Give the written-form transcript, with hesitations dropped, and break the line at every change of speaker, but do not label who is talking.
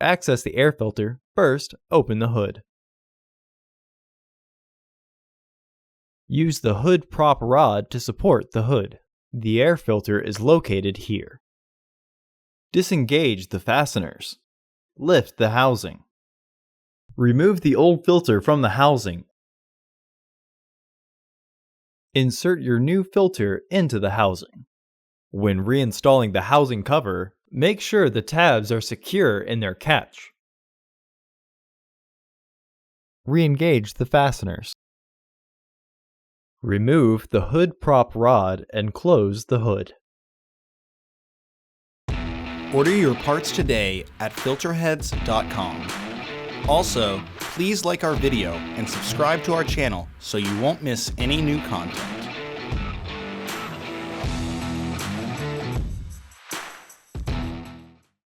To access the air filter, first open the hood. Use the hood prop rod to support the hood. The air filter is located here. Disengage the fasteners. Lift the housing. Remove the old filter from the housing. Insert your new filter into the housing. When reinstalling the housing cover, make sure the tabs are secure in their catch. Re-engage the fasteners. Remove the hood prop rod and close the hood.
Order your parts today at filterheads.com. Also, please like our video and subscribe to our channel so you won't miss any new content.